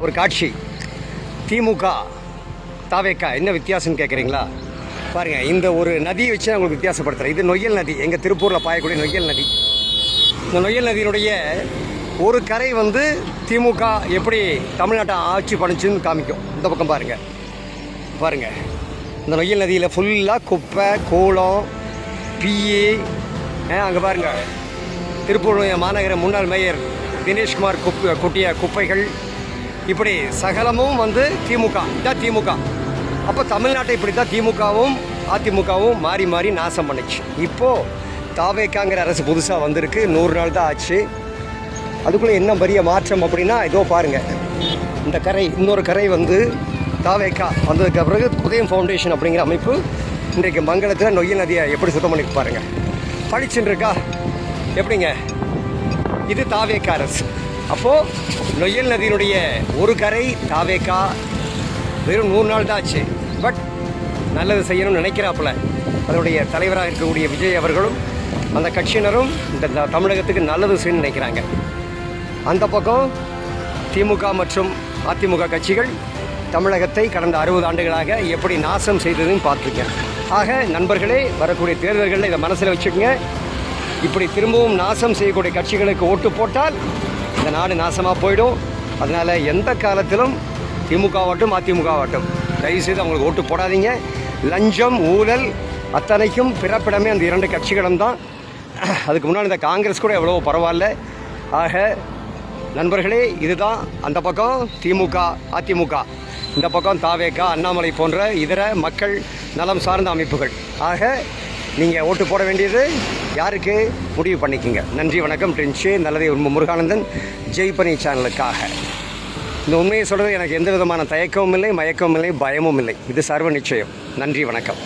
ஒரு காட்சி. திமுக தாவேக்கா என்ன வித்தியாசம்னு கேட்குறீங்களா? பாருங்கள், இந்த ஒரு நதியை வச்சு நான் உங்களுக்கு வித்தியாசப்படுத்துகிறேன். இது நொய்யல் நதி, எங்கள் திருப்பூரில் பாயக்கூடிய நொய்யல் நதி. இந்த நொய்யல் நதியினுடைய ஒரு கரை திமுக எப்படி தமிழ்நாட்டை ஆட்சி பண்ணிச்சுன்னு காமிக்கும். இந்த பக்கம் பாருங்கள், இந்த நொய்யல் நதியில் ஃபுல்லாக குப்பை கூளம் பிஏ. அங்கே பாருங்கள், திருப்பூர் மாநகர முன்னாள் மேயர் தினேஷ்குமார் கொட்டிய குப்பைகள், இப்படி சகலமும் திமுக. இதான் திமுக. அப்போ தமிழ்நாட்டை இப்படி தான் திமுகவும் அதிமுகவும் மாறி மாறி நாசம் பண்ணிச்சு. இப்போது தாவேக்காங்கிற அரசு புதுசாக வந்திருக்கு. 100 நாள் தான் ஆச்சு. அதுக்குள்ளே என்ன பெரிய மாற்றம் அப்படின்னா, இதோ பாருங்கள், இந்த கரை, இன்னொரு கரை தாவேக்கா வந்ததுக்கு பிறகு உதயம் ஃபவுண்டேஷன் அப்படிங்கிற அமைப்பு இன்றைக்கு மங்களத்தில் நொய்யல் நதியை எப்படி சுத்தம் பண்ணிட்டு பாருங்கள். பளிச்சுன்னு இருக்கா? எப்படிங்க? இது தாவேக்கா அரசு. அப்போது நொய்யல் நதியினுடைய ஒரு கரை தாவேக்கா வெறும் 100 நாள் தான் ஆச்சு. பட் நல்லது செய்யணும்னு நினைக்கிறாப்புல அதனுடைய தலைவராக இருக்கக்கூடிய விஜய் அவர்களும் அந்த கட்சியினரும் இந்த தமிழகத்துக்கு நல்லது செய்யணும்னு நினைக்கிறாங்க. அந்த பக்கம் திமுக மற்றும் அதிமுக கட்சிகள் தமிழகத்தை கடந்த 60 ஆண்டுகளாக எப்படி நாசம் செய்ததுன்னு பார்த்துருக்கேன். ஆக நண்பர்களே, வரக்கூடிய தேர்தல்களில் இதை மனசில் வச்சுக்கோங்க. இப்படி திரும்பவும் நாசம் செய்யக்கூடிய கட்சிகளுக்கு ஓட்டு போட்டால் இந்த நாடு நாசமாக போயிடும். அதனால் எந்த காலத்திலும் திமுகவாகட்டும் அதிமுகவாகட்டும் தயவுசெய்து அவங்களுக்கு ஓட்டு போடாதீங்க. லஞ்சம் ஊழல் அத்தனைக்கும் பிறப்பிடமே அந்த 2 கட்சிகளும் தான். அதுக்கு முன்னாடி இந்த காங்கிரஸ் கூட எவ்வளோ பரவாயில்ல. ஆக நண்பர்களே, இதுதான் அந்த பக்கம் திமுக அதிமுக, இந்த பக்கம் தாவேக்கா அண்ணாமலை போன்ற இதர மக்கள் நலம் சார்ந்த அமைப்புகள். ஆக நீங்கள் ஓட்டு போட வேண்டியது யாருக்கு முடிவு பண்ணிக்கோங்க. நன்றி, வணக்கம். ட்ரின்ச்சு நல்லதே முருகானந்தன், ஜெய்பனி சேனலுக்காக. இந்த உண்மையை சொல்கிறது எனக்கு எந்த விதமான தயக்கமும் இல்லை, மயக்கமும் இல்லை, பயமும் இல்லை. இது சர்வ நிச்சயம். நன்றி, வணக்கம்.